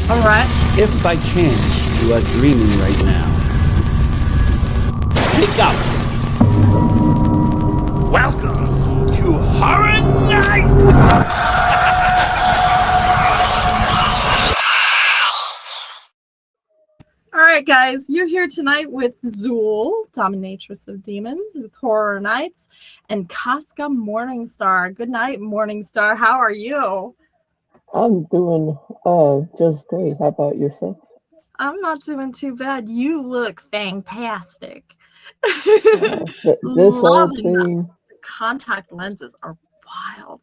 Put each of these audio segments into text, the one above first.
All right. If by chance you are dreaming right now, wake up! Welcome to Horror Nights! All right, guys, you're here tonight with Zuul, Dominatrix of Demons, with Horror Nights, and Kasca Morningstar. Good night, Morningstar. How are you? I'm doing just great. How about yourself? I'm not doing too bad. You look fantastic. This whole Loving them. thing, The contact lenses are wild.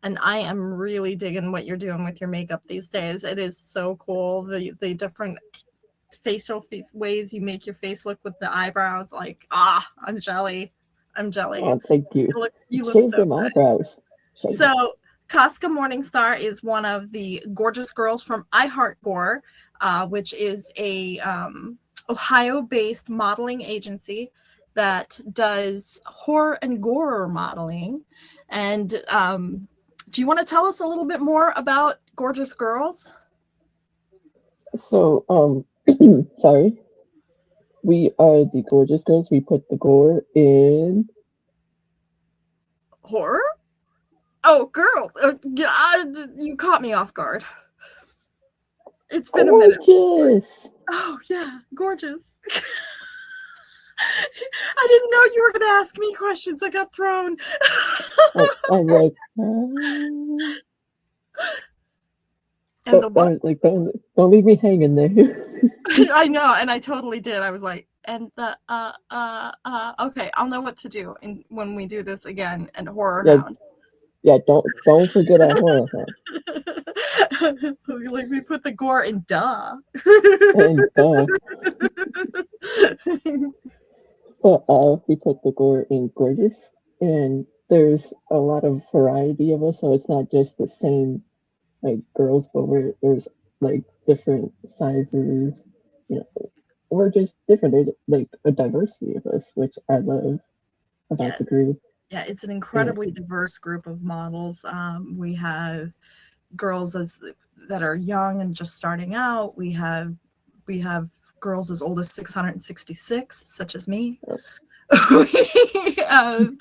And I am really digging what you're doing with your makeup these days. It is so cool. The different facial ways you make your face look with the eyebrows. Like, I'm jelly. I'm jelly. oh, thank you. You look Shave so them good. eyebrows. Shave them. So Kasca Morningstar is one of the gorgeous girls from I Heart Gore, which is a Ohio-based modeling agency that does horror and gore modeling. And do you want to tell us a little bit more about Gorgeous Girls? So, sorry. We are the Gorgeous Girls. We put the gore in Horror? Oh, girls! You caught me off guard. It's been a minute. gorgeous. Oh yeah, gorgeous. I didn't know you were going to ask me questions. I got thrown. I'm like, And the I what? was like, don't leave me hanging there. I know, and I totally did. I was like, and the okay, I'll know what to do when we do this again. And Horror Yeah. Hound. Yeah, don't forget our horror hound. Like we put the gore in duh. And but we put the gore in gorgeous, and there's a lot of variety of us, so it's not just the same like girls, but there's like different sizes, you know, we're just different. There's like a diversity of us, which I love about the group. Yeah, it's an incredibly diverse group of models. We have girls that are young and just starting out. We have girls as old as 666, such as me. We have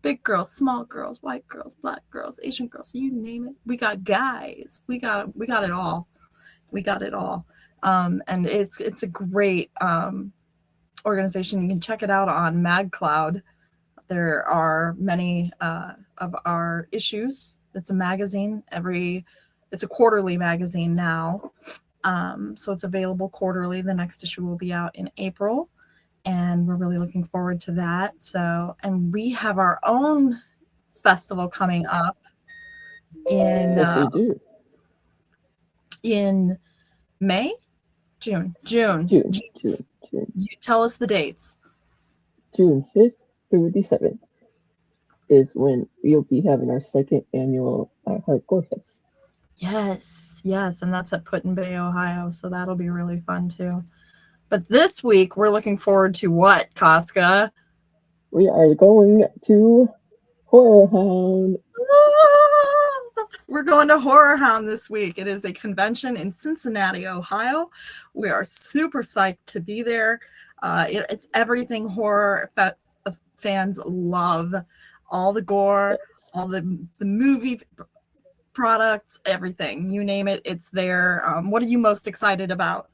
big girls, small girls, white girls, black girls, Asian girls, you name it. We got guys. We got it all. We got it all. And it's a great organization. You can check it out on MagCloud. There are many of our issues. It's a magazine. It's a quarterly magazine now. So it's available quarterly. The next issue will be out in April, and we're really looking forward to that. So, and we have our own festival coming up in Yes, we do. In May, June. June. You tell us the dates. June 5th through the 7th is when we'll be having our second annual Hardcore Fest. Yes, and that's at Put-in-Bay, Ohio, so that'll be really fun too. But this week, we're looking forward to what, Kasca? We are going to Horror Hound. We're going to Horror Hound this week. It is a convention in Cincinnati, Ohio. We are super psyched to be there. It's everything horror fans love. All the gore, all the movie products, everything. You name it, it's there. What are you most excited about?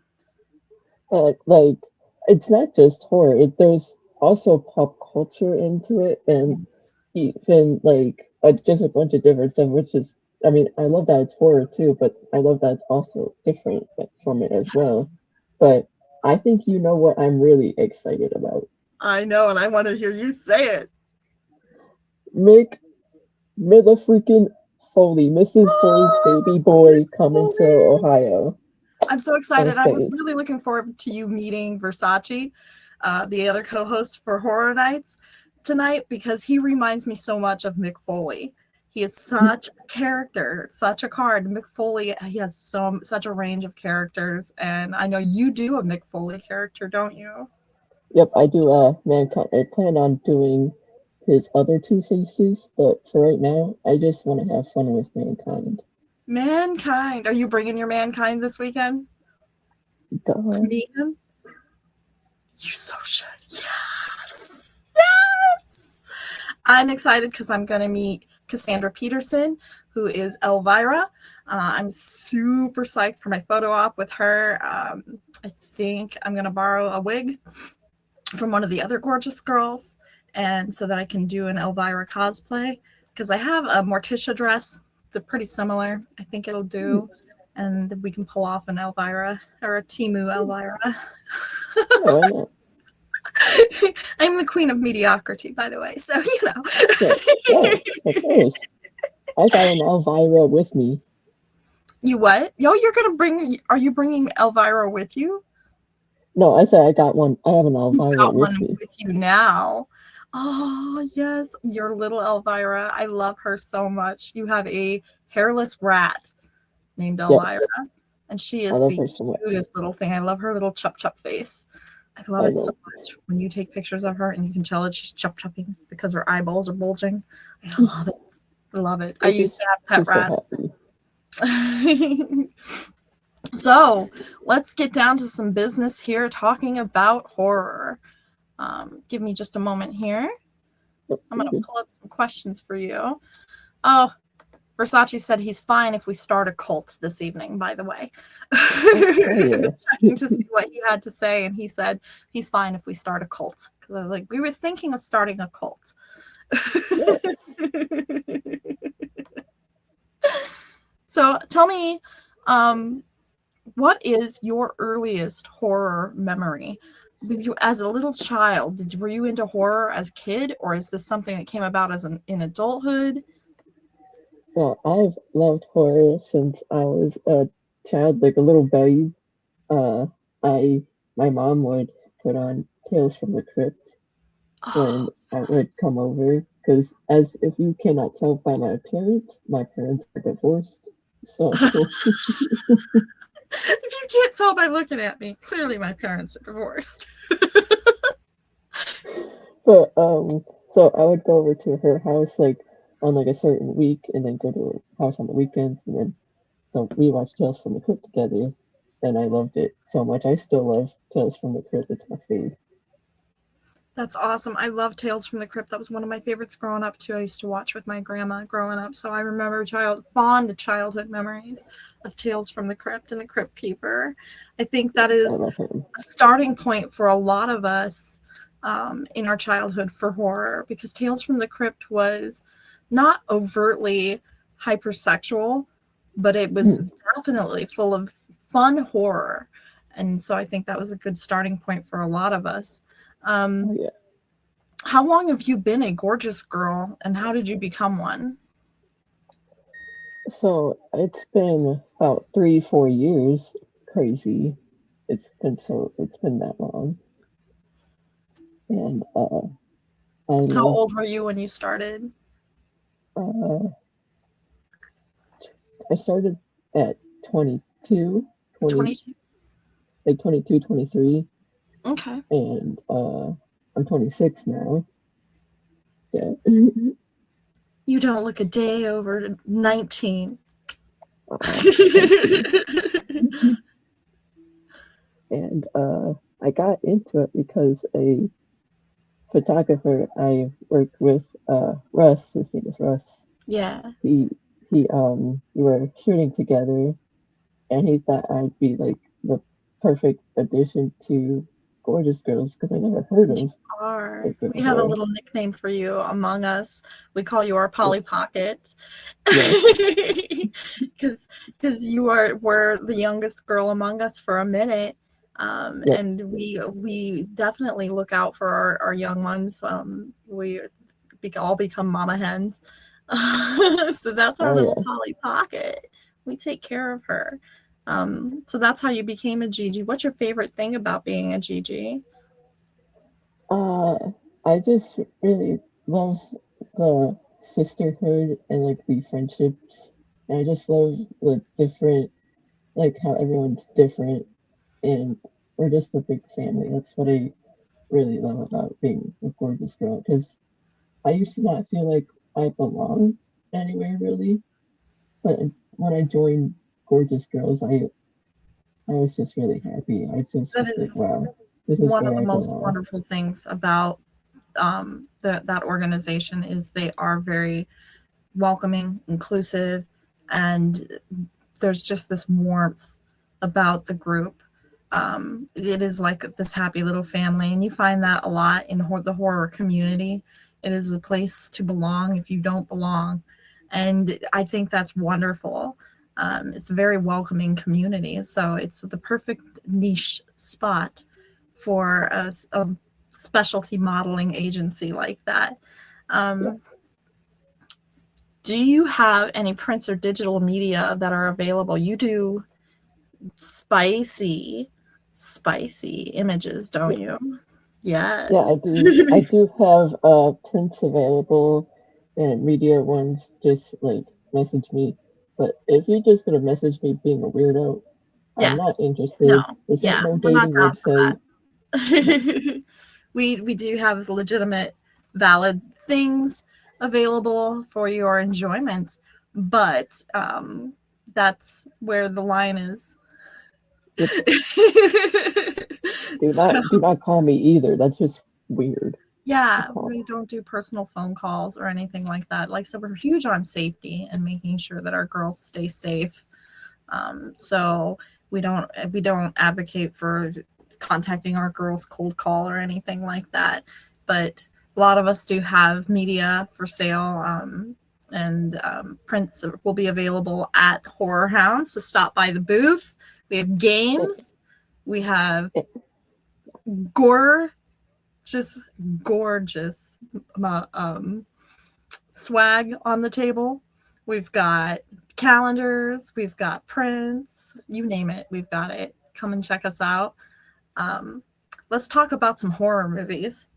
Like, it's not just horror. There's also pop culture into it, and even like just a bunch of different stuff, which is, I mean, I love that it's horror too, but I love that it's also different from it as well. But I think you know what I'm really excited about. I know, and I want to hear you say it. Mick freaking Foley, Mrs. Foley's baby boy, coming to Ohio. I'm so excited. I was really looking forward to you meeting Versace, the other co-host for Horror Nights tonight, because he reminds me so much of Mick Foley. He is such a character, such a card. Mick Foley, he has such a range of characters, and I know you do a Mick Foley character, don't you? Yep, I do. Mankind. I plan on doing his other two faces, but for right now, I just want to have fun with Mankind. Mankind. Are you bringing your Mankind this weekend to God. meet him? You so should. Yes. Yes. I'm excited because I'm going to meet Cassandra Peterson, who is Elvira. I'm super psyched for my photo op with her. I think I'm going to borrow a wig from one of the other gorgeous girls, and so that I can do an Elvira cosplay, because I have a Morticia dress. They're pretty similar. I think it'll do, and we can pull off an Elvira or a Timu Elvira. Yeah, why not? I'm the queen of mediocrity, by the way, so you know. Yeah. Oh, of course. I got an Elvira with me. You what? Yo, you're gonna bring? Are you bringing Elvira with you? No, I said I got one. I have an You've Elvira got with one me. with you now. Oh yes, your little Elvira. I love her so much. You have a hairless rat named Elvira, Yes, and she I is love the her so much. cutest little thing. I love her little chup chup face. I love I it so know. much when you take pictures of her and you can tell that she's chup chupping because her eyeballs are bulging. I love it. I love it. I It used just to have pet she's so rats. happy. So let's get down to some business here, talking about horror. Give me just a moment here. I'm going to pull up some questions for you. Oh, Versace said he's fine if we start a cult this evening, by the way. Oh I yeah. was checking to see what you had to say, and he said he's fine if we start a cult. Because I was like, we were thinking of starting a cult. Yes. So tell me, what is your earliest horror memory? As a little child, were you into horror as a kid, or is this something that came about in adulthood? Well, I've loved horror since I was a child, like a little babe. Uh, I my mom would put on Tales from the Crypt when Oh, I would come over, because as if you cannot tell by my parents are divorced. So, if you can't tell by looking at me, clearly my parents are divorced. but so I would go over to her house like on like a certain week, and then go to her house on the weekends, and then so we watched Tales from the Crypt together, and I loved it so much. I still love Tales from the Crypt. It's my fave. That's awesome. I love Tales from the Crypt. That was one of my favorites growing up too. I used to watch with my grandma growing up, so I remember fond childhood memories of Tales from the Crypt and the Crypt Keeper. I think that I is love him. a starting point for a lot of us in our childhood for horror, because Tales from the Crypt was not overtly hypersexual, but it was definitely full of fun horror. And so I think that was a good starting point for a lot of us. Oh Um, yeah. how long have you been a gorgeous girl, and how did you become one? So it's been about 3, 4 years. Crazy. It's been that long. And I How love old were you when you started? uh I started at 22, 20 22. like 22, 23, Okay. and I'm 26 now. So You don't look a day over 19. thank you. And I got into it because a photographer I worked with, Russ, his name is Russ. Yeah. We were shooting together, and he thought I'd be like the perfect addition to Gorgeous Girls, because I never heard of Are. it We have a before. little nickname for you among us. We call you our Polly Yes, Pocket. yes, Because were the youngest girl among us for a minute. yep. And we definitely look out for our young ones. We all become mama hens. So that's our Oh little yeah. Polly Pocket. We take care of her. So that's how you became a Gigi. What's your favorite thing about being a Gigi? Uh, I just really love the sisterhood and like the friendships. And I just love the different, like how everyone's different, and we're just a big family. That's what I really love about being a Gorgeous Girl, because I used to not feel like I belonged anywhere really, when I joined Gorgeous Girls, I was just really happy. I just That was like, is wow, this is one of where the I most belong. wonderful things about that organization is they are very welcoming, inclusive, and there's just this warmth about the group. It is like this happy little family, and you find that a lot in the horror community. It is a place to belong if you don't belong, and I think that's wonderful. It's a very welcoming community, so it's the perfect niche spot for a specialty modeling agency like that. Yeah. Um, do you have any prints or digital media that are available? You do spicy, spicy images, don't Yeah. you? Yeah, I Yes. do. I do have prints available, and media ones. Just like message me. But if you're just gonna message me being a weirdo, I'm Yeah. not No. interested. This ain't Yeah. no We're not dating down for website. No. that. We do have legitimate, valid things available for your enjoyment, but that's where the line is. Yep. So Do not call me either. That's just weird to yeah, call. we don't do personal phone calls or anything like that. Like, so we're huge on safety and making sure that our girls stay safe. So we don't advocate for contacting our girls cold call or anything like that. But a lot of us do have media for sale. And prints will be available at Horror Hound. So stop by the booth. We have Eh, games. We have eh, gore, just gorgeous swag on the table. We've got calendars, we've got prints, you name it, we've got it. Come and check us out. Um, let's talk about some horror movies.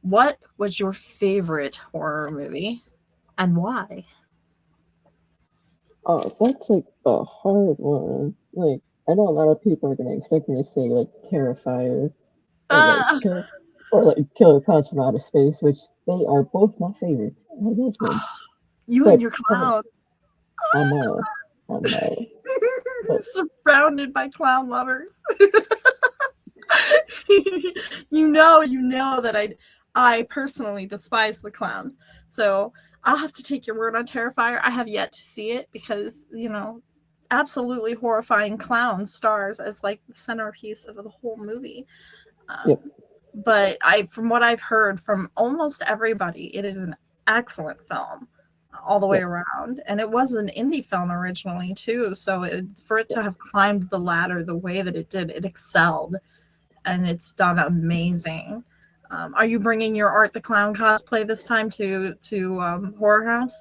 What was your favorite horror movie and why? Oh, that's like a hard one. Like, I know a lot of people are gonna expect me to say like Terrifier or Uh, like Killer Clowns from Outer Space, which they are both my favorites. I love them. you and But your tell clowns. I know, I know. But Surrounded by clown lovers. You know that I personally despise the clowns. So I'll have to take your word on Terrifier. I have yet to see it because, absolutely horrifying clown stars as like the centerpiece of the whole movie. yep, But from what I've heard from almost everybody, it is an excellent film all the way yes, around. And it was an indie film originally too. So for it to yes. have climbed the ladder the way that it did, it excelled and it's done amazing. Are you bringing your Art the Clown cosplay this time to Horror Hound?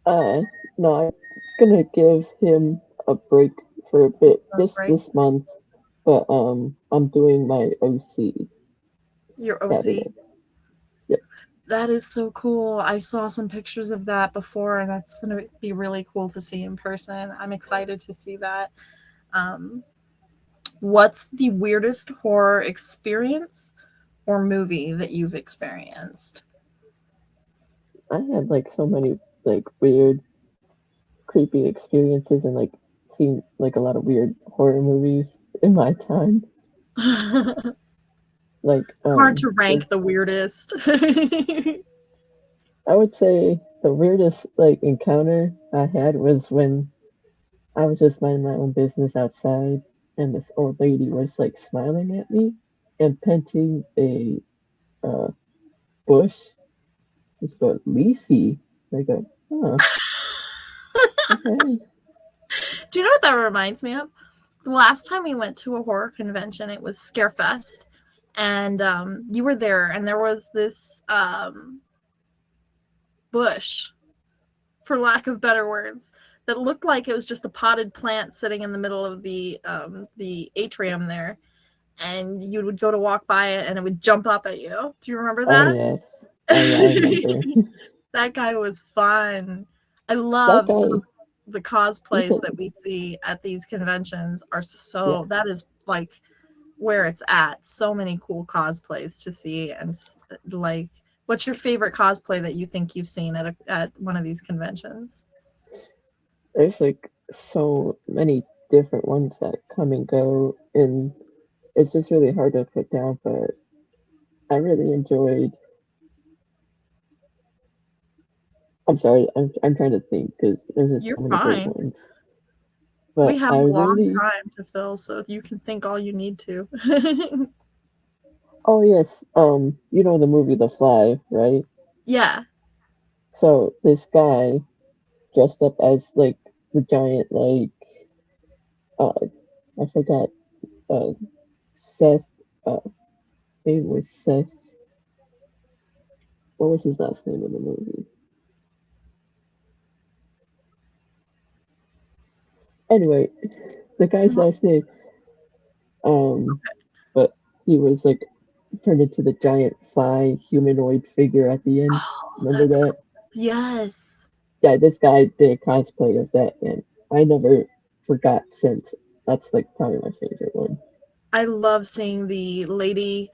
Uh, no, I'm gonna give him a break for a bit Right, this month, but I'm doing my OC your OC. Saturday. Yep. That is so cool. I saw some pictures of that before, and that's going to be really cool to see in person. I'm excited to see that. Um, what's the weirdest horror experience or movie that you've experienced? I had like so many like weird, creepy experiences and like seen like a lot of weird horror movies in my time. It's Like hard to this rank the weirdest. I would say the weirdest like encounter I had was when I was just minding my own business outside and this old lady was like smiling at me and petting a uh, bush. It's got leafy. I go, huh, okay. Do you know what that reminds me of? The last time we went to a horror convention, it was Scarefest, and you were there, and there was this bush, for lack of better words, that looked like it was just a potted plant sitting in the middle of the atrium there, and you would go to walk by it, and it would jump up at you. Do you remember Oh that? yes. Oh yeah, I remember. That guy was fun. I That love some of guy, the you cosplays could, that we see at these conventions are yeah. so that is like where it's at. So many cool cosplays to see and like what's your favorite cosplay that you think you've seen at one of these conventions? there's like so many different ones that come and go, and it's just really hard to put down. But I really enjoyed. I'm sorry, I'm trying to think because there's just You're so many great fine. ones. We But have I a long really, time to fill, so you can think all you need to. oh yes, you know the movie The Fly, right? Yeah. So this guy dressed up as like the giant, like uh, I forgot, uh, Seth. Name was Seth. What was his last name in the movie? Anyway, the guy's last name. Um, but he was like turned into the giant fly humanoid figure at the end. Oh, Remember that's that? cool. Yes. Yeah, this guy did a cosplay of that, and I never forgot since. That's like probably my favorite one. I love seeing the lady.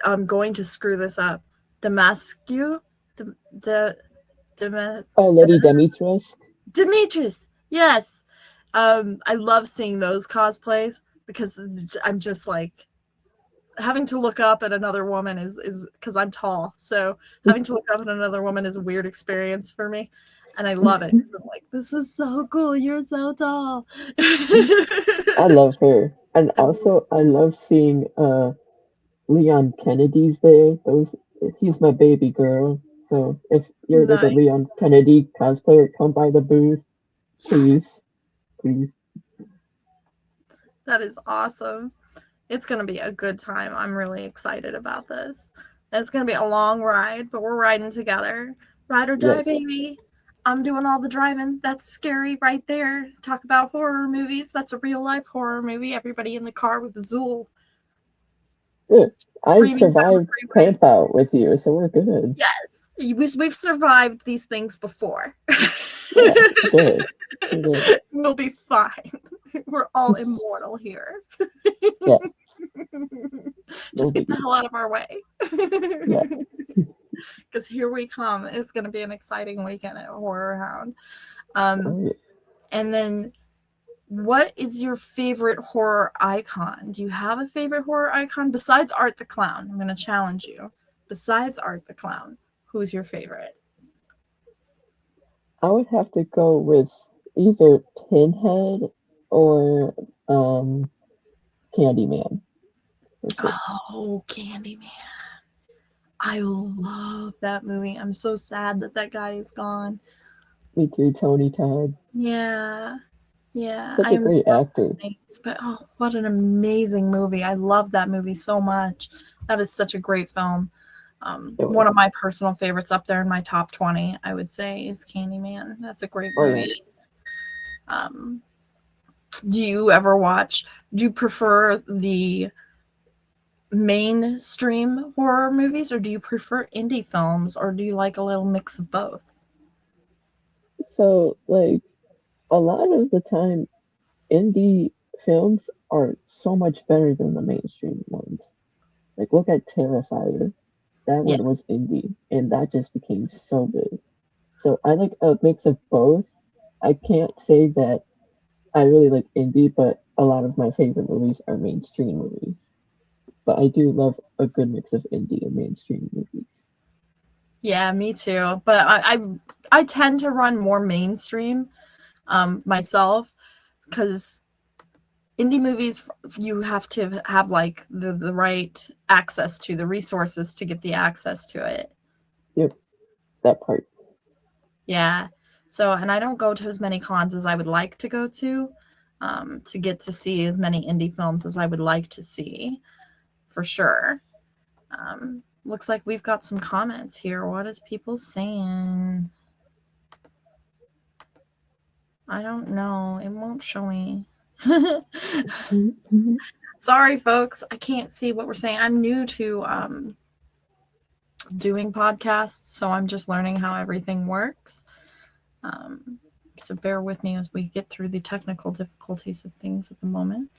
I'm going to screw this up. Damascu? The Oh, Lady Demetrius. Demetrius. Yes. I love seeing those cosplays because I'm just like having to look up at another woman is because I'm tall. So having to look up at another woman is a weird experience for me. And I love it. 'Cause I'm like, this is so cool. You're so tall. I love her, and also I love seeing Leon Kennedy's there. Those he's my baby girl. So if you're like a Nice. Leon Kennedy cosplayer, come by the booth, Yeah, please, please. that is awesome. It's going to be a good time. I'm really excited about this. It's going to be a long ride, but we're riding together. Ride or die, Yes. baby. I'm doing all the driving. That's scary right there. Talk about horror movies. That's a real life horror movie. Everybody in the car with Zuul Good. I screaming down the survived freeway. camp out with you, so we're good. Yes, we've survived these things before. Yeah, good. We're good. We'll be fine. We're all immortal here. Yeah, no Just get the biggie. hell out of our way. Yeah. Because here we come. It's going to be an exciting weekend at Horror Hound. Oh, yeah. And then, what is your favorite horror icon? Do you have a favorite horror icon besides Art the Clown? I'm going to challenge you. Besides Art the Clown, who's your favorite? I would have to go with either Pinhead or Candyman for sure. Oh, Candyman. I love that movie. I'm so sad that that guy is gone. Me too, Tony Todd. Yeah. Yeah. Such I a great love actor. things, but oh, what an amazing movie. I love that movie so much. That is such a great film. It One of was. my personal favorites up there in my top 20, I would say, is Candyman. That's a great Oh yeah. movie. Um, do you ever watch, do you prefer the mainstream horror movies or do you prefer indie films or do you like a little mix of both? So like a lot of the time indie films are so much better than the mainstream ones. Like look at Terrifier. That Yeah. one was indie and that just became so good. So I like a mix of both. I can't say that I really like indie, but a lot of my favorite movies are mainstream movies. But I do love a good mix of indie and mainstream movies. Yeah, me too. But I tend to run more mainstream myself because indie movies you have to have like the right access to the resources to get the access to it. Yep, that part. Yeah. So and I don't go to as many cons as I would like to get to see as many indie films as I would like to see for sure. Looks like we've got some comments here. What is people saying? I don't know. It won't show me. Mhm. Sorry, folks. I can't see what we're saying. I'm new to doing podcasts, so I'm just learning how everything works. Um, so bear with me as we get through the technical difficulties of things at the moment.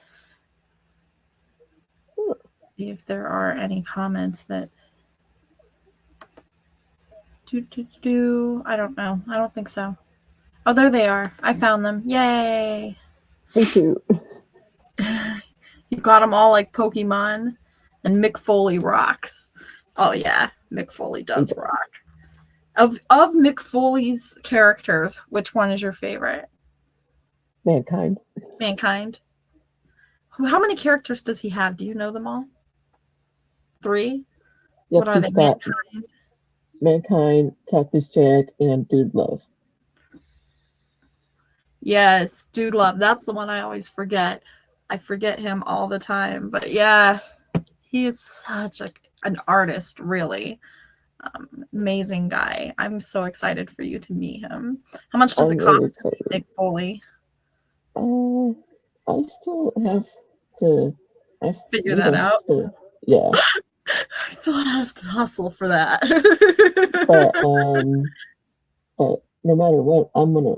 See if there are any comments that I don't know. I don't think so. Oh, there they are. I found them. Yay! Me too. You got them all like Pokemon, and Mick Foley rocks. Oh yeah, Mick Foley He does does. rock. Of Mick Foley's characters, which one is your favorite? Mankind. Mankind. How many characters does he have? Do you know them all? 3? Yep, What are they? he's got Mankind. Mankind, Cactus Jack, and Dude Love. Yes, Dude Love. That's the one I always forget. I forget him all the time. But yeah, he is such an artist, really. Amazing guy. I'm so excited for you to meet him. How much does I'm it really cost to meet excited. Mick Foley? I still have to. Figure He that has out. to. Yeah, I still have to hustle for that. but no matter what, I'm gonna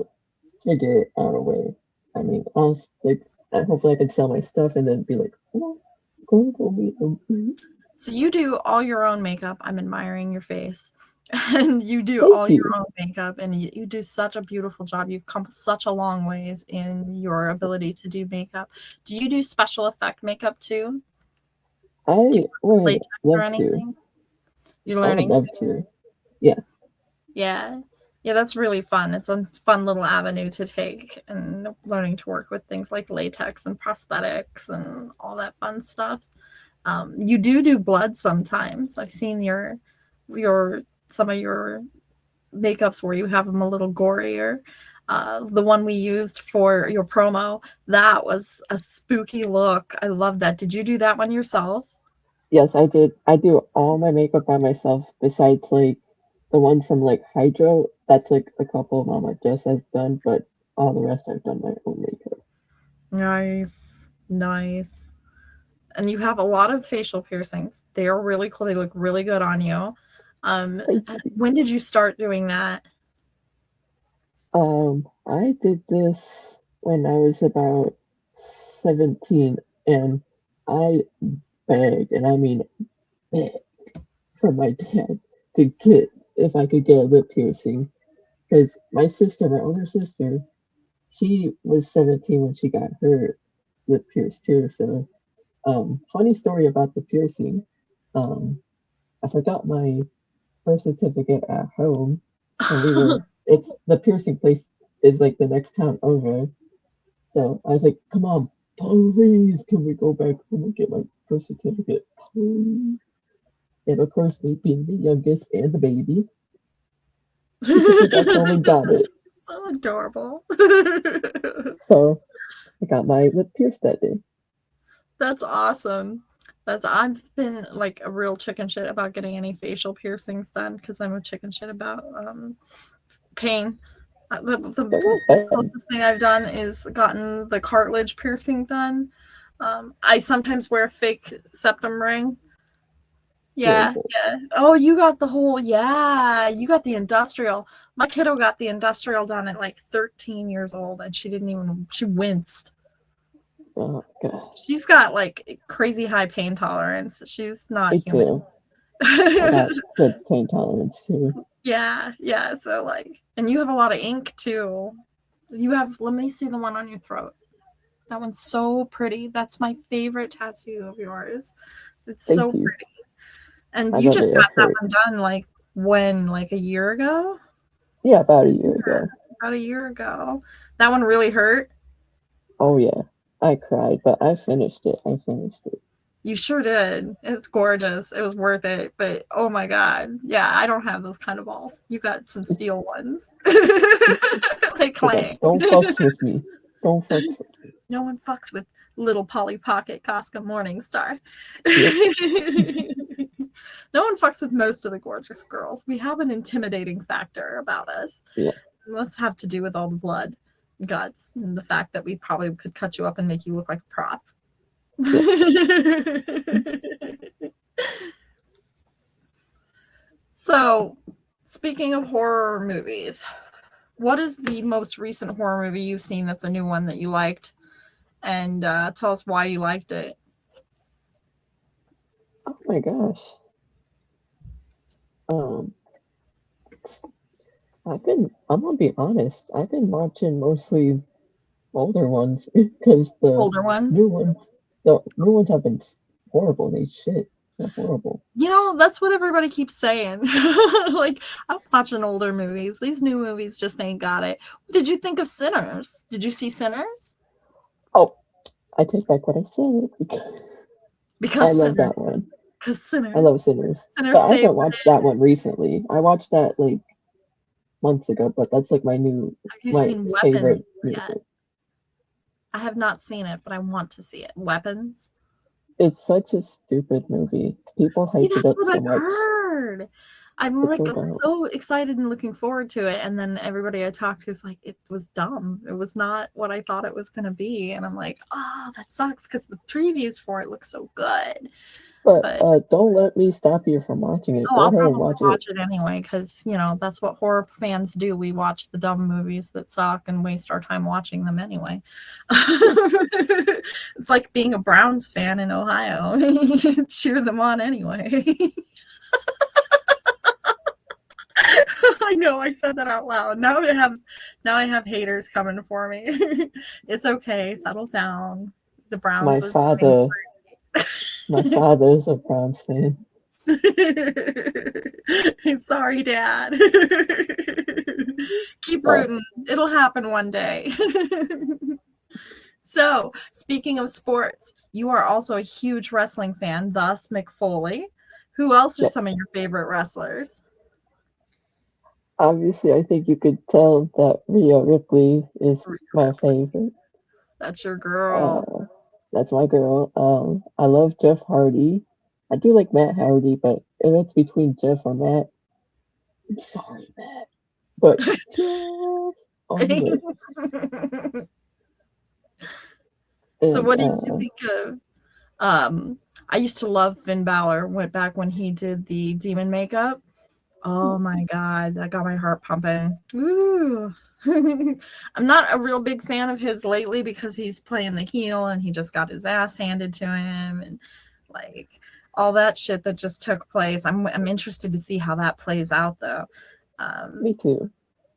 figure out a way. I mean, hopefully I can sell my stuff and then be like, oh, go meet them. So you do all your own makeup. I'm admiring your face. And you do Thank all your you. own makeup, and you do such a beautiful job. You've come such a long ways in your ability to do makeup. Do you do special effect makeup too? Do you I work with would latex or love to. anything? You're I would learning love to? to. Yeah, Yeah. Yeah, that's really fun. It's a fun little avenue to take and learning to work with things like latex and prosthetics and all that fun stuff. You do blood sometimes. I've seen your some of your makeups where you have them a little gorier. The one we used for your promo, that was a spooky look. I love that. Did you do that one yourself? yes, I did. I do all my makeup by myself, besides like the one from like Hydro. That's like a couple of Mama Jess has done, but all the rest I've done my own makeup. Nice. Nice. And you have a lot of facial piercings. They are really cool. They look really good on you. Thank you. When did you start doing that? I did this when I was about 17, and I begged, and I mean begged, from my dad to get if I could get a lip piercing, because my sister, my older sister, she was 17 when she got her lip pierced too. So, funny story about the piercing. Um, I forgot my birth certificate at home, and it's the piercing place is like the next town over. So I was like, come on, please, can we go back home and get my birth certificate, please? And of course, me being the youngest and the baby, she took me back home and got it. So adorable. So I got my lip pierced that day. That's awesome. I've been like a real chicken shit about getting any facial piercings done because I'm a chicken shit about pain. They're The not bad. closest thing I've done is gotten the cartilage piercing done. I sometimes wear a fake septum ring. Yeah, Yeah, yeah. Oh, you got the whole, yeah, you got the industrial. My kiddo got the industrial done at like 13 years old, and she winced. oh god, She's got like crazy high pain tolerance. She's not me human. too. I got good pain tolerance too. Yeah, yeah. So like, and you have a lot of ink too. You have, let me see the one on your throat. That one's so pretty. That's my favorite tattoo of yours. It's so Thank you. pretty. And I you love just the got that effort. one done like when? Like a year ago? Yeah, about a year ago. About a year ago. That one really hurt. Oh yeah, I cried, but I finished it. I finished it. You sure did. It's gorgeous. It was worth it. But oh my God. Yeah, I don't have those kind of balls. You got some steel ones. They It's like, clang. don't fucks with me. Don't fucks with me. No one fucks with little Polly Pocket Casca Morningstar. Yep. No one fucks with most of the gorgeous girls. We have an intimidating factor about us. Yeah. It must have to do with all the blood, guts, and the fact that we probably could cut you up and make you look like a prop. Yep. So, speaking of horror movies, what is the most recent horror movie you've seen that's a new one that you liked? And tell us why you liked it. Oh my gosh. Um, I'm gonna be honest, I've been watching mostly older ones because Older ones. the new ones have been horrible. They shit. They're horrible. You know, that's what everybody keeps saying. Like, I'm watching older movies. These new movies just ain't got it. What did you think of Sinners? Did you see Sinners? Oh, I take back what I said. I Because love Sinners. that one. Because I Sinners. love Sinners, Sinners but I saved haven't the watched day. that one recently. I watched that like months ago, but that's like Have you my seen Weapons favorite yet? musical. I have not seen it, but I want to see it. Weapons. It's such a stupid movie. People See, hype it that's up what so I've much. heard. I'm It's like so dumb. so excited and looking forward to it. And then everybody I talked to is like, it was dumb. It was not what I thought it was going to be. And I'm like, oh, that sucks because the previews for it look so good. But But don't let me stop you from watching it. oh, Go I'll ahead and probably watch it. watch it anyway because, you know, that's what horror fans do. We watch the dumb movies that suck and waste our time watching them anyway. It's like being a Browns fan in Ohio. Cheer them on anyway. I know I said that out loud. Now I have haters coming for me. It's okay. Settle down. The My Browns are father, my father is a Browns fan. Sorry, Dad. Keep Oh, rooting. It'll happen one day. So, speaking of sports, you are also a huge wrestling fan, thus McFoley. Who else are yeah. some of your favorite wrestlers? Obviously, I think you could tell that Rhea Ripley is my favorite. That's your girl. That's my girl. I love Jeff Hardy. I do like Matt Hardy, but if it's between Jeff or Matt, I'm sorry, Matt, but Jeff all the way. So And what did you think of I used to love Finn Balor went back when he did the demon makeup. Oh my god, that got my heart pumping. Woo. I'm not a real big fan of his lately because he's playing the heel and he just got his ass handed to him and like all that shit that just took place. I'm interested to see how that plays out though. me too.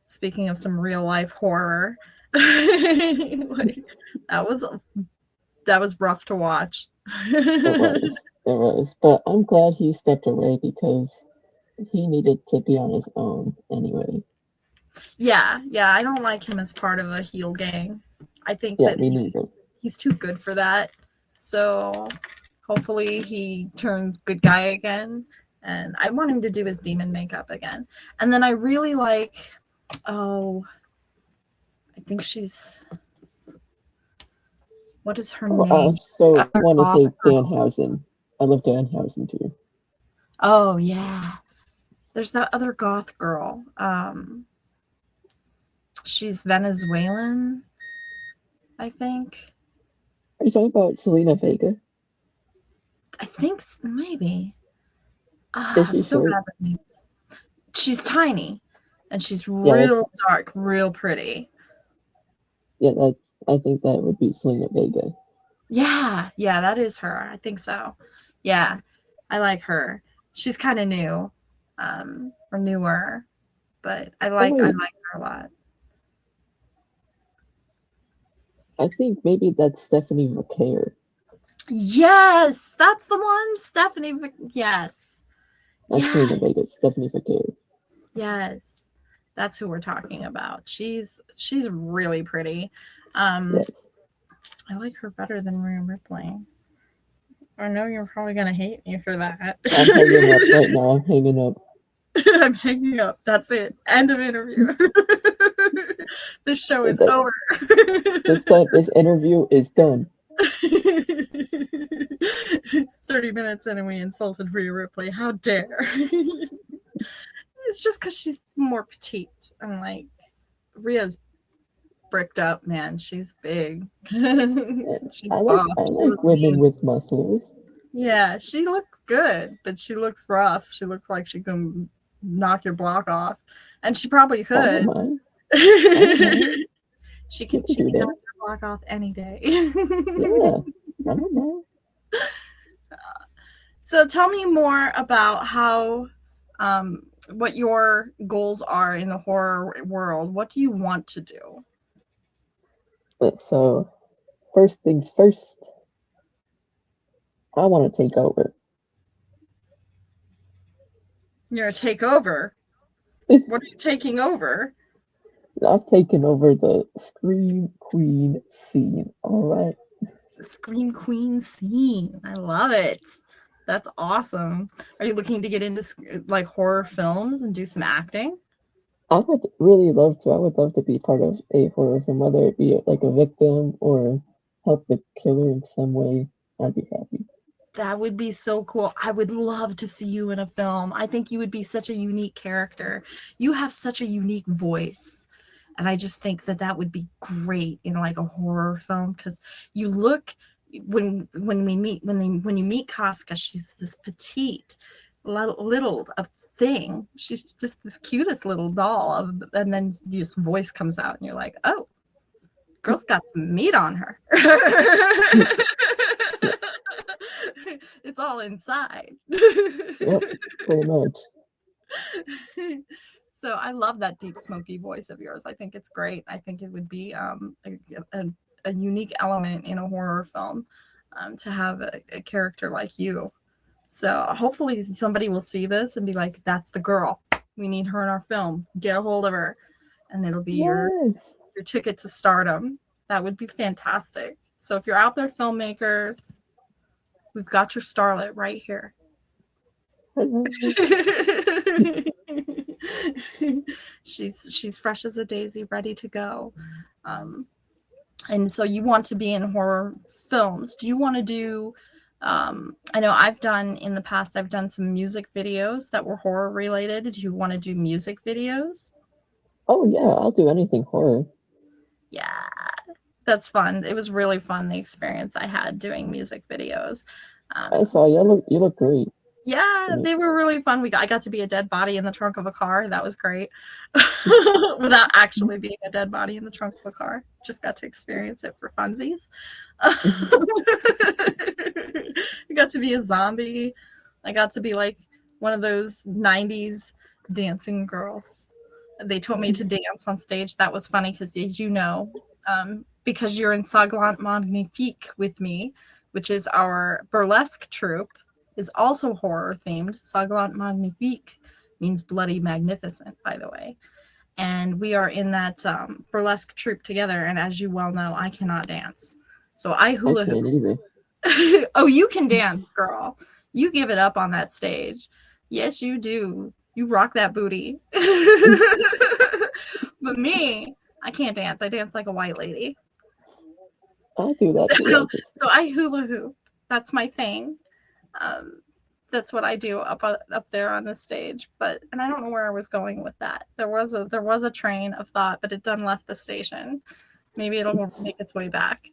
Speaking of some real life horror, like, that was rough to watch. It was. But I'm glad he stepped away because he needed to be on his own anyway. Yeah, I don't like him as part of a heel gang. I think Yeah, that me neither. he's too good for that. So hopefully he turns good guy again. And I want him to do his demon makeup again. And then I really like, I think she's, what is her Oh, name? so want to say Girl. Danhausen. I love Danhausen too. Oh yeah, there's that other goth girl. She's Venezuelan, I think. Are you talking about Selena Vega? I think maybe. Is I'm she so short? bad with names. She's tiny, and she's Yeah, real dark, real pretty. yeah, I think that would be Selena Vega. Yeah, that is her. I think so. Yeah, I like her. She's kind of new, or newer, but I like her a lot. I think maybe that's Stephanie Vaquer. Yes, that's the one, Stephanie. Yes, That's Selena Vega. Stephanie Vaquer. yes, that's who we're talking about. She's really pretty. Yes. I like her better than Rhea Ripley. I know you're probably gonna hate me for that. I'm hanging up right now. I'm hanging up. I'm hanging up. That's it. End of interview. This show is over. This interview is done. 30 minutes in and we insulted Rhea Ripley. How dare. It's just because she's more petite and like Rhea's bricked up, man. She's big. She's I buff. like women with muscles. Yeah, she looks good, but she looks rough. She looks like she can knock your block off. And she probably could. I don't mind. She can knock your block off any day. Yeah, I don't know. So tell me more about how what your goals are in the horror world. What do you want to do? So, first things first, I want to take over. You're gonna take over. What are you taking over? I've taken over the Scream Queen scene. All right. The Scream Queen scene. I love it. That's awesome. Are you looking to get into like horror films and do some acting? I would really love to. I would love to be part of a horror film, whether it be like a victim or help the killer in some way. I'd be happy. That would be so cool. I would love to see you in a film. I think you would be such a unique character. You have such a unique voice. And I just think that that would be great in like a horror film because you look when you meet Casca, she's this petite little thing. She's just this cutest little doll, and then this voice comes out, and you're like, oh, girl's got some meat on her. It's all inside. Yep, pretty much. So I love that deep, smoky voice of yours. I think it's great. I think it would be a unique element in a horror film to have a character like you. So hopefully somebody will see this and be like, that's the girl. We need her in our film. Get a hold of her. And it'll be your ticket to stardom. That would be fantastic. So if you're out there, filmmakers, we've got your starlet right here. She's fresh as a daisy, ready to go. And so you want to be in horror films. Do you want to do I know in the past I've done some music videos that were horror related. Do you want to do music videos? Oh yeah, I'll do anything horror. Yeah, that's fun. It was really fun, the experience I had doing music videos. I saw you look great. Yeah, they were really fun. I got to be a dead body in the trunk of a car. That was great. Without actually being a dead body in the trunk of a car. Just got to experience it for funsies. I got to be a zombie. I got to be like one of those 90s dancing girls. They told me to dance on stage. That was funny because, as you know, because you're in Saglant Magnifique with me, which is our burlesque troupe, is also horror themed. Saglant Magnifique means bloody magnificent, by the way. And we are in that burlesque troupe together. And as you well know, I cannot dance. So I hula hoop. Oh, you can dance, girl. You give it up on that stage. Yes, you do. You rock that booty. But me, I can't dance. I dance like a white lady. I'll do that too. So I hula hoop. That's my thing. That's what I do up there on the stage. And I don't know where I was going with that. There was a train of thought, but it done left the station. Maybe it'll make its way back.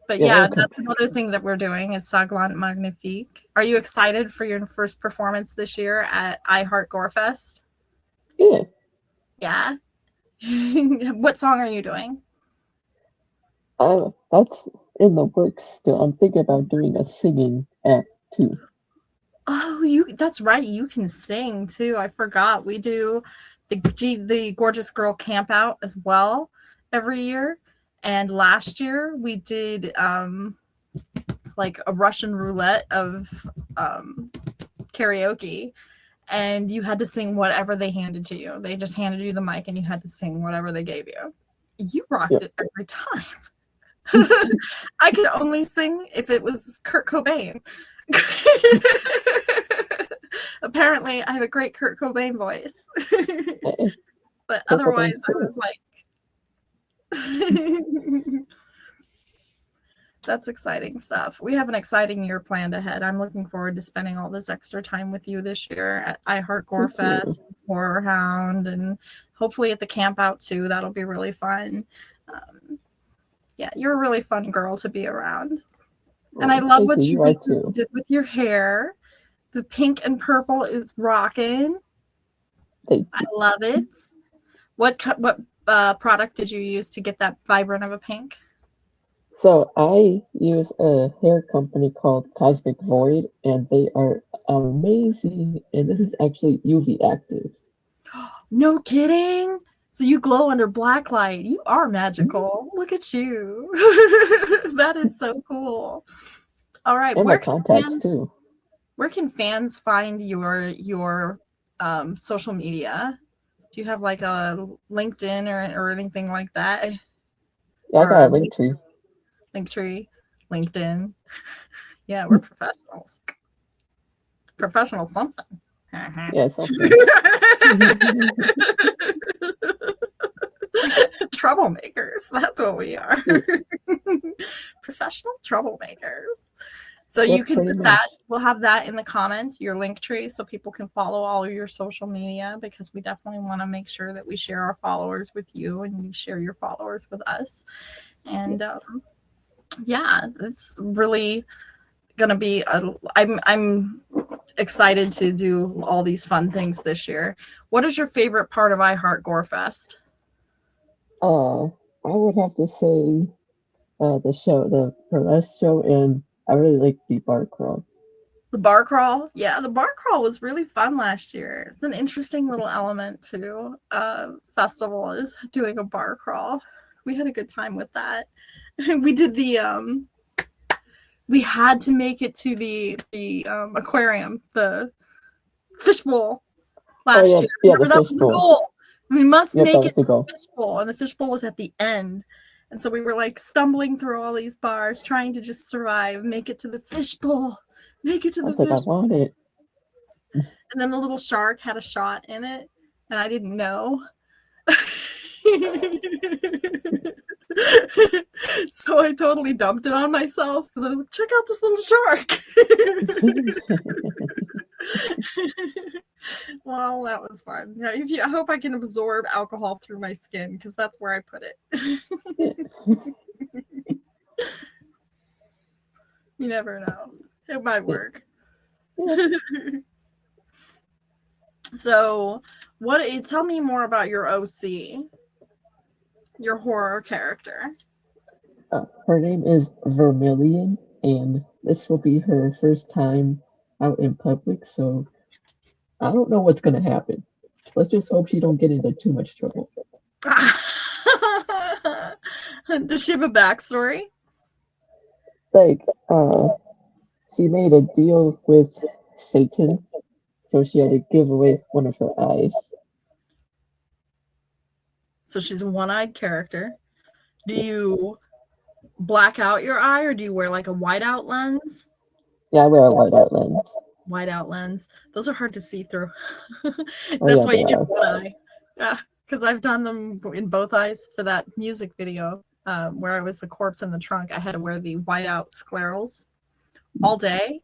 But yeah, that's another thing that we're doing is Saglant Magnifique. Are you excited for your first performance this year at iHeart Gorefest? Yeah. Yeah. What song are you doing? That's in the works still. I'm thinking about doing a singing act too. Oh, that's right. You can sing too. I forgot. We do the Gorgeous Girl Camp Out as well every year. And last year we did like a Russian roulette of karaoke, and you had to sing whatever they handed to you. They just handed you the mic and you had to sing whatever they gave you. You rocked it every time. I could only sing if it was Kurt Cobain. Apparently I have a great Kurt Cobain voice. But otherwise I was like that's exciting stuff. We have an exciting year planned ahead. I'm looking forward to spending all this extra time with you this year at iHeart Gorefest, Horror Hound, and hopefully at the camp out too. That'll be really fun. Yeah, you're a really fun girl to be around. And I love what you did with your hair. The pink and purple is rocking. I love it. What product did you use to get that vibrant of a pink? So I use a hair company called Cosmic Void, and they are amazing. And this is actually UV active. No kidding. So you glow under black light. You are magical. Look at you. That is so cool. All right, And my contacts too. where can fans find your social media? Do you have like a LinkedIn or anything like that? Yeah, I Or got a a link tree. Linktree, LinkedIn? Yeah, we're professionals. Professional something. Yeah, something. Troublemakers. That's what we are. Professional troublemakers. So Yeah, you can pretty put much. that, we'll have that in the comments, your link tree, so people can follow all of your social media, because we definitely want to make sure that we share our followers with you and you share your followers with us. And yeah, it's really going to be I'm excited to do all these fun things this year. What is your favorite part of I Heart Gore Fest? I would have to say the burlesque show, and I really like the bar crawl. The bar crawl. Yeah, the bar crawl was really fun last year. It's an interesting little element to festival, is doing a bar crawl. We had a good time with that. We did we had to make it to the aquarium, the fishbowl Oh last yeah, year. yeah, the Remember, that fish was the bowl. goal. We must Yep, that make was it the to goal. the fishbowl, and the fishbowl was at the end. And so we were like stumbling through all these bars, trying to just survive, make it to the fishbowl, make it to I the was like, I fishbowl. want it. And then the little shark had a shot in it, and I didn't know. So I totally dumped it on myself because I was like, check out this little shark. Well, that was fun. Yeah, I hope I can absorb alcohol through my skin, because that's where I put it. You never know. It might work. So, tell me more about your OC, your horror character. Her name is Vermilion, and this will be her first time out in public, so I don't know what's gonna happen. Let's just hope she don't get into too much trouble. Does she have a backstory? Like, she made a deal with Satan, so she had to give away one of her eyes. So she's a one-eyed character. Do you black out your eye, or do you wear like a whiteout lens? Yeah, I wear a whiteout lens. Whiteout lens. Those are hard to see through. Oh That's yeah, why they you did are. one eye. Yeah, because I've done them in both eyes for that music video where I was the corpse in the trunk. I had to wear the whiteout sclerals all day.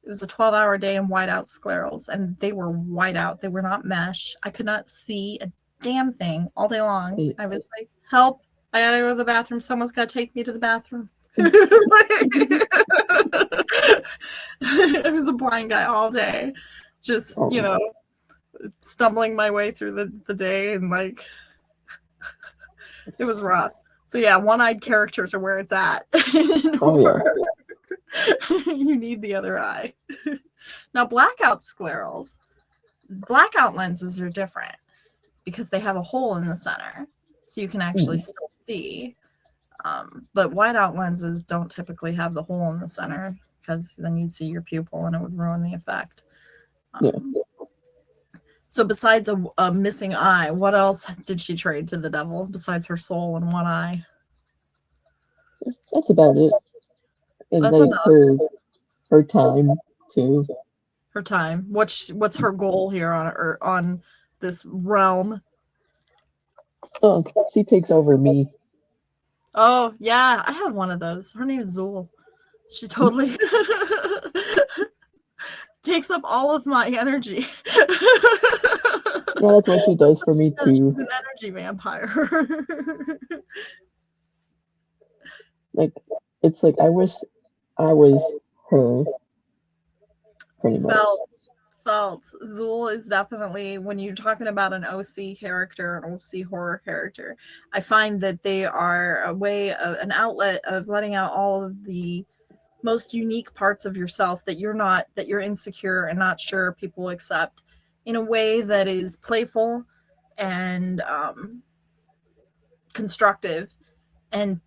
It was a 12-hour day in whiteout sclerals, and they were whiteout. They were not mesh. I could not see a damn thing all day long. I was like, help. I gotta go to the bathroom. Someone's gotta take me to the bathroom. I was a blind guy all day, just, stumbling my way through the day, and like, it was rough. So yeah, one-eyed characters are where it's at. Oh yeah. You need the other eye. Now, blackout lenses are different because they have a hole in the center, so you can actually still see. But whiteout lenses don't typically have the hole in the center, because then you'd see your pupil and it would ruin the effect. Yeah. So besides a missing eye, what else did she trade to the devil besides her soul and one eye? That's about it. And That's like enough. her time too. Her time. What's her goal here on this realm? Oh, she takes over me. Oh yeah, I have one of those. Her name is Zuul. She totally takes up all of my energy. Yeah, that's what she does for me too. She's an energy vampire. Like, it's like I wish I was her. Pretty much. Felt. Zuul is definitely, when you're talking about an OC character, an OC horror character, I find that they are an outlet of letting out all of the most unique parts of yourself that you're insecure and not sure people accept, in a way that is playful, and constructive, and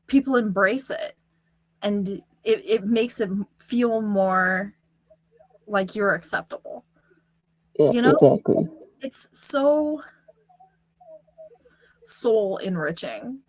people embrace it, and it makes it feel more like you're acceptable. Yeah, You know, exactly. it's so soul enriching.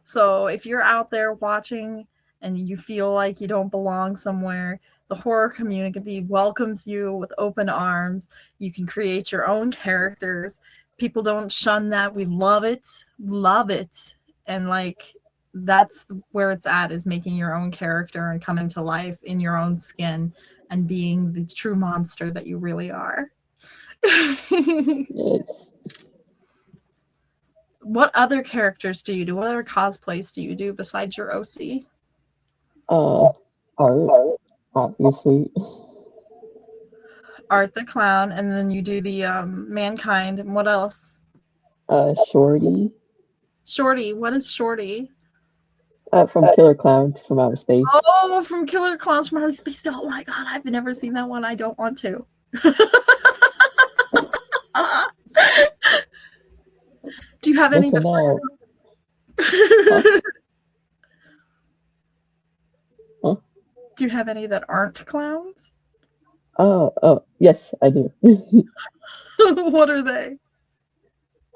So if you're out there watching and you feel like you don't belong somewhere, the horror community welcomes you with open arms. You can create your own characters. People don't shun that. We love it. Love it. And like that's where it's at, is making your own character and coming to life in your own skin and being the true monster that you really are. It's What other characters do you do? What other cosplays do you do besides your OC? art, obviously. Art the Clown, and then you do the Mankind. And what else? Shorty. Shorty. What is Shorty? From Killer Clowns from Outer Space. Oh, from Killer Clowns from Outer Space. Oh my god, I've never seen that one. I don't want to. Do you have any? Listen out. Huh? Do you have any that aren't clowns? Oh, yes, I do. What are they?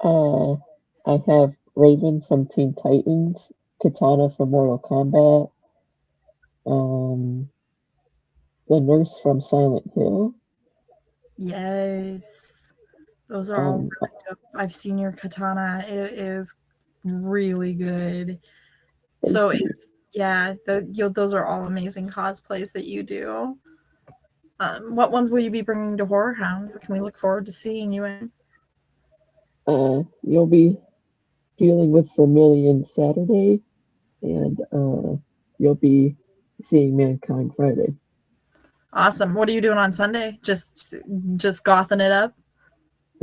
I have Raven from Teen Titans, Katana from Mortal Kombat, the nurse from Silent Hill. Yes. Those are all really dope. I've seen your katana. It is really good. So it's, yeah, those are all amazing cosplays that you do. What ones will you be bringing to Horror Hound? What can we look forward to seeing you in? You'll be dealing with Vermilion Saturday, and you'll be seeing Mankind Friday. Awesome. What are you doing on Sunday? Just gothing it up?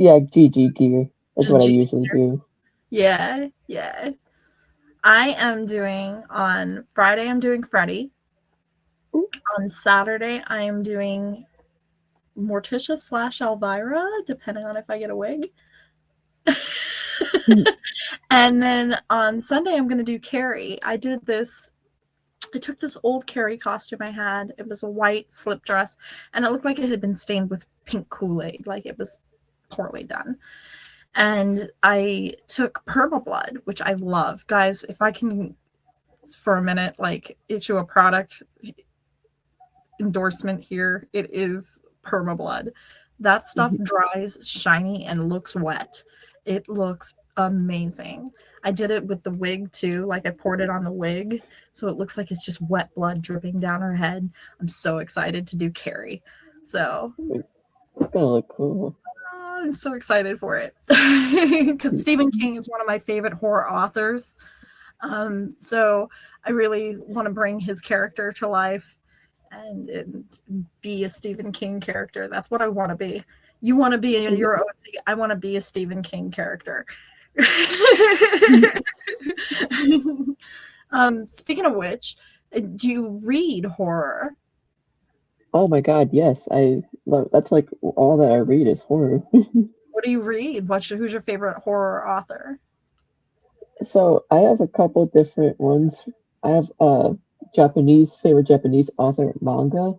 Yeah, GG gear. That's Just what I GG usually gear? do. Yeah, yeah. I am doing, on Friday, I'm doing Freddy. On Saturday, I am doing Morticia / Elvira, depending on if I get a wig. And then on Sunday, I'm going to do Carrie. I took this old Carrie costume I had. It was a white slip dress, and it looked like it had been stained with pink Kool-Aid, like it was poorly done. And I took Perma Blood, which I love. Guys, if I can, for a minute, like issue a product endorsement here, it is Perma Blood. That stuff dries shiny and looks wet. It looks amazing. I did it with the wig too. Like I poured it on the wig, so it looks like it's just wet blood dripping down her head. I'm so excited to do Carrie. So It's gonna look cool. I'm so excited for it because Stephen King is one of my favorite horror authors. So I really want to bring his character to life and be a Stephen King character. That's what I want to be. You want to be in your OC. I want to be a Stephen King character. Speaking of which, do you read horror? Oh my god, yes. That's like all that I read is horror. What do you read? Who's your favorite horror author? So I have a couple different ones. I have favorite Japanese author manga.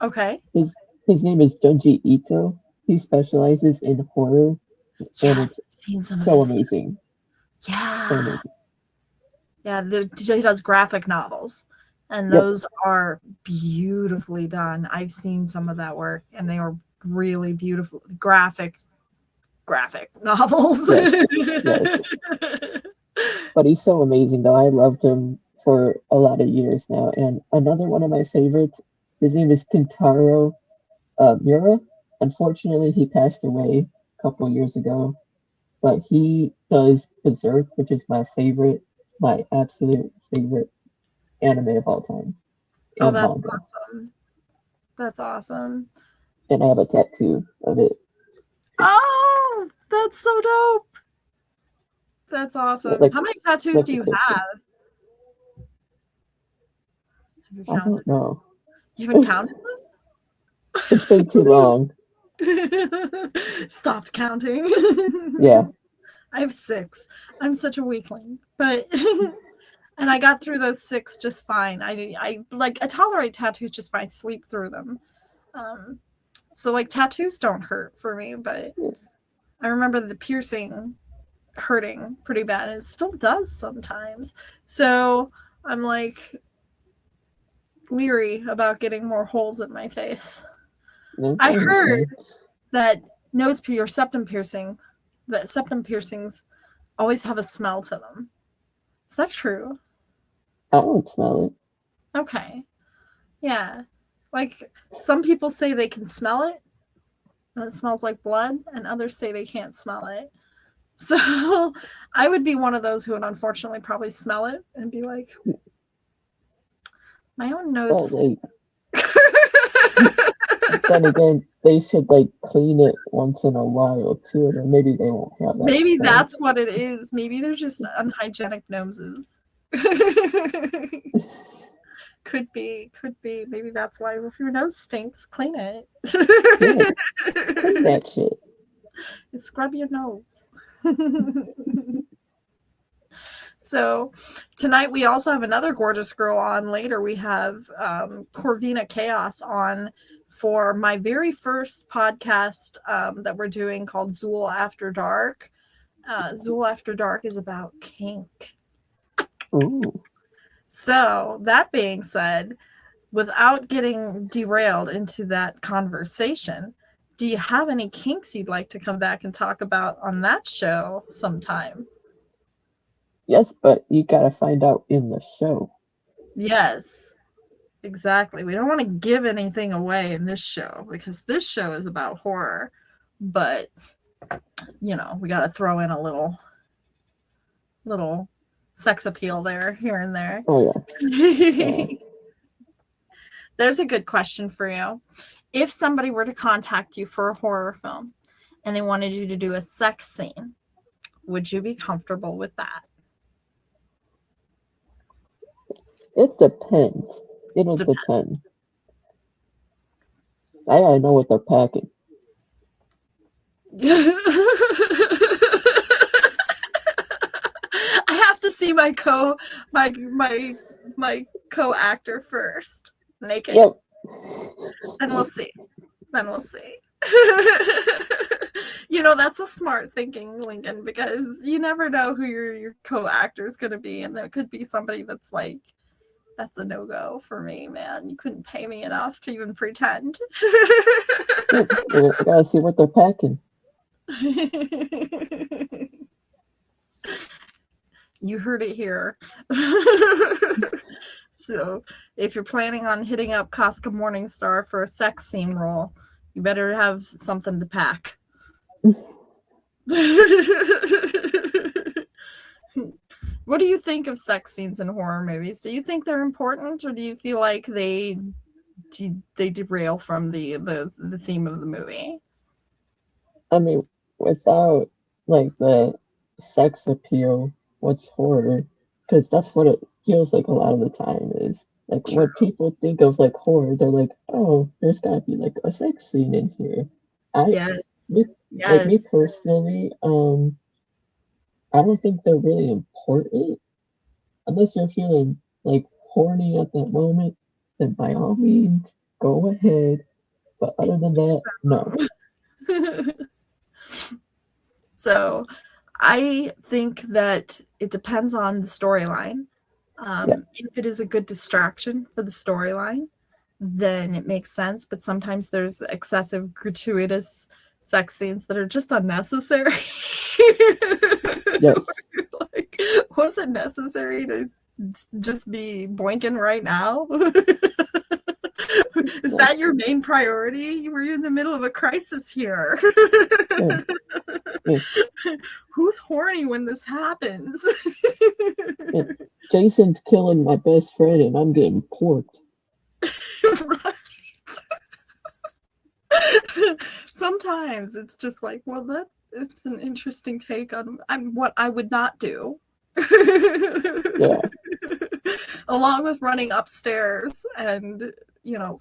Okay. His name is Junji Ito. He specializes in horror. Yes, and I've it's seen some so of this. amazing. Yeah. So amazing. Yeah, he does graphic novels, and those are beautifully done. I've seen some of that work, and they are really beautiful graphic novels. Yes. But he's so amazing, though. I loved him for a lot of years now. And another one of my favorites, his name is Kentaro Miura. Unfortunately, he passed away a couple years ago. But he does Berserk, which is my absolute favorite anime of all time. Oh, that's awesome. That's awesome. And I have a tattoo of it. Oh, that's so dope. That's awesome. How many tattoos do you have? Have you counted? I don't know. You haven't counted them? It's been too long. Stopped counting. Yeah. I have 6. I'm such a weakling, but and I got through those 6 just fine. I tolerate tattoos just fine. Sleep through them. So like tattoos don't hurt for me, but I remember the piercing hurting pretty bad. It still does sometimes. So I'm like leery about getting more holes in my face. Yeah, I I heard understand. that septum piercings always have a smell to them. Is that true? I don't smell it. Okay. Yeah. Like some people say they can smell it and it smells like blood, and others say they can't smell it. So I would be one of those who would unfortunately probably smell it and be like, my own Well, nose. like, then again, they should like clean it once in a while too, and maybe they won't have that Maybe smell. that's what it is. Maybe they're just unhygienic noses. Could be. Maybe that's why if your nose stinks, clean it. Yeah, clean that shit. Scrub your nose. So tonight we also have another gorgeous girl on. Later we have Corvina Chaos on for my very first podcast that we're doing called Zuul After Dark. Zuul After Dark is about kink. Ooh. So that being said, without getting derailed into that conversation, do you have any kinks you'd like to come back and talk about on that show sometime? Yes, but you gotta find out in the show. Yes, exactly. We don't want to give anything away in this show because this show is about horror, but we got to throw in a little sex appeal there, here and there. Oh yeah. There's a good question for you. If somebody were to contact you for a horror film and they wanted you to do a sex scene, would you be comfortable with that? It depends. It'll depend. I gotta know what they're packing. I have to see my co-actor first, naked. Yep. And we'll see. That's a smart thinking, Lincoln, because you never know who your co-actor is going to be, and there could be somebody that's like, that's a no-go for me, man. You couldn't pay me enough to even pretend. Yep. I gotta see what they're packing. You heard it here. So if you're planning on hitting up Kasca Morningstar for a sex scene role, you better have something to pack. What do you think of sex scenes in horror movies? Do you think they're important, or do you feel like they derail from the theme of the movie? I mean, without like the sex appeal, what's horror? Because that's what it feels like a lot of the time is like True. when people think of like horror, they're like, oh, there's gotta be like a sex scene in here. Yes. Like me personally, I don't think they're really important unless you're feeling like horny at that moment. Then by all means, go ahead. But other than that, no. So I think that it depends on the storyline. If it is a good distraction for the storyline, then it makes sense. But sometimes there's excessive, gratuitous sex scenes that are just unnecessary. Yes. Like, was it necessary to just be boinking right now? Is that your main priority? You were in the middle of a crisis here. Yeah. Who's horny when this happens? Yeah. Jason's killing my best friend and I'm getting porked. Right. Sometimes it's just like, well, it's an interesting take on what I would not do. Yeah. Along with running upstairs and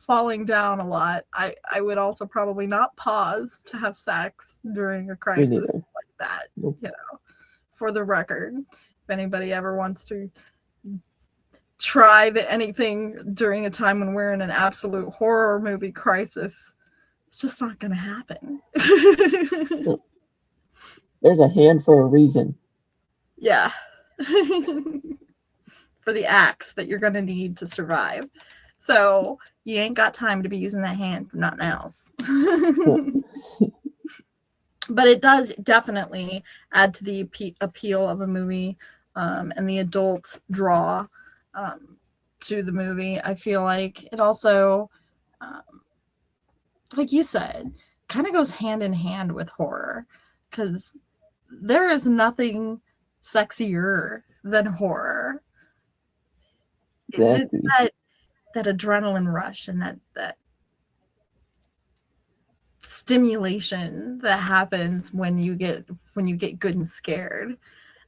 falling down a lot, I would also probably not pause to have sex during a Me crisis neither. like that, Nope. for the record. If anybody ever wants to try anything during a time when we're in an absolute horror movie crisis, it's just not going to happen. Nope. There's a hand for a reason. Yeah. For the acts that you're going to need to survive. So you ain't got time to be using that hand for nothing else. But it does definitely add to the appeal of a movie, and the adult draw to the movie. I feel like it also, like you said, kind of goes hand in hand with horror, because there is nothing sexier than horror. It's Exactly. that adrenaline rush and that stimulation that happens when you get good and scared.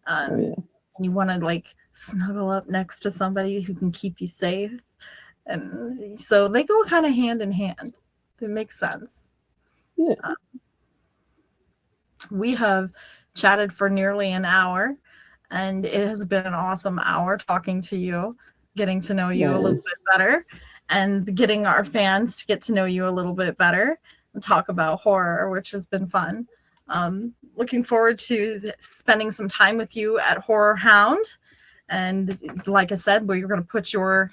Oh yeah. And you want to like snuggle up next to somebody who can keep you safe, and so they go kind of hand in hand. It makes sense. Yeah. We have chatted for nearly an hour, and it has been an awesome hour talking to you, getting to know you a little Yes. bit better, and getting our fans to get to know you a little bit better and talk about horror, which has been fun. Looking forward to spending some time with you at Horror Hound. And like I said, we're going to put your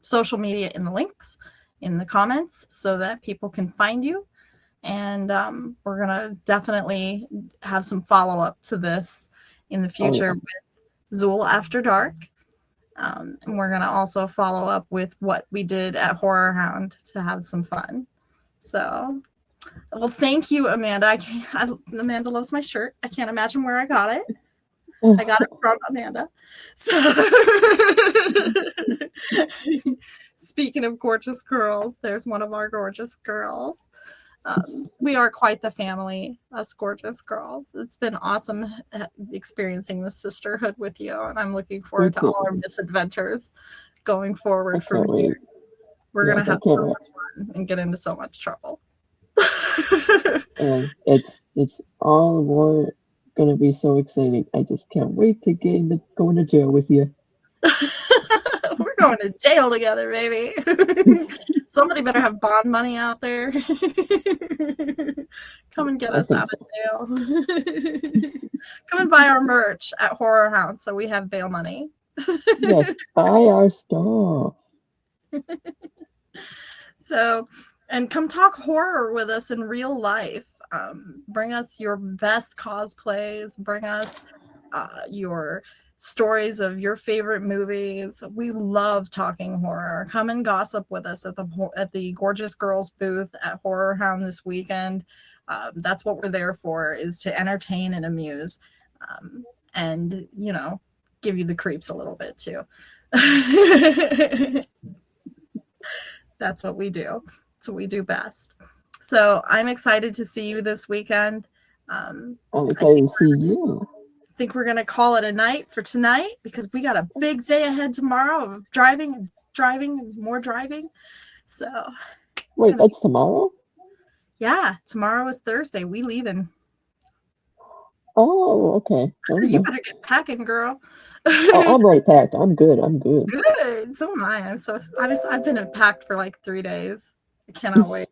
social media in the links in the comments so that people can find you. And we're going to definitely have some follow-up to this in the future with Zuul After Dark. And we're going to also follow up with what we did at Horror Hound to have some fun. So, well, thank you, Amanda. Amanda loves my shirt. I can't imagine where I got it. I got it from Amanda. So, speaking of gorgeous girls, there's one of our gorgeous girls. We are quite the family, us gorgeous girls. It's been awesome experiencing this sisterhood with you, and I'm looking forward to all our misadventures going forward from here. We're going to have so much fun and get into so much trouble. And it's all more gonna be so exciting. I just can't wait to go into jail with you. We're going to jail together, baby. Somebody better have bond money out there. Come and get us out of jail. Come and buy our merch at Horror Hound so we have bail money. Yes, buy our stuff. So, and come talk horror with us in real life. Bring us your best cosplays. Bring us your stories of your favorite movies. We love talking horror. Come and gossip with us at the Gorgeous Girls booth at Horror Hound this weekend. That's what we're there for, is to entertain and amuse, and give you the creeps a little bit too. That's what we do. That's what we do best. So I'm excited to see you this weekend. I'm excited to see you. I think we're going to call it a night for tonight, because we got a big day ahead tomorrow of driving, more driving. So. Wait, that's tomorrow? Yeah, tomorrow is Thursday. We leaving. Oh, okay. You better get packing, girl. Oh, I'm already packed. I'm good. Good. So am I. I've been packed for like 3 days. I cannot wait.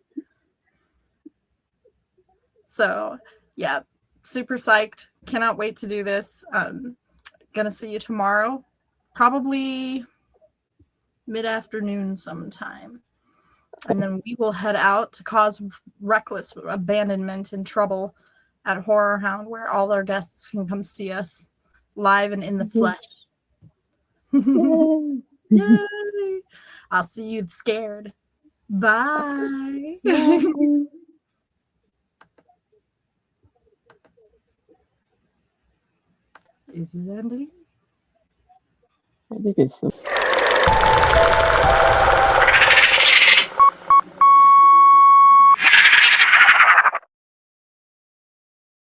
So, yeah, super psyched. Cannot wait to do this. Gonna see you tomorrow, probably mid-afternoon sometime. And then we will head out to cause reckless abandonment and trouble at Horror Hound, where all our guests can come see us live and in the flesh. Yay. Yay! I'll see you scared. Bye. Is it ending? I think it's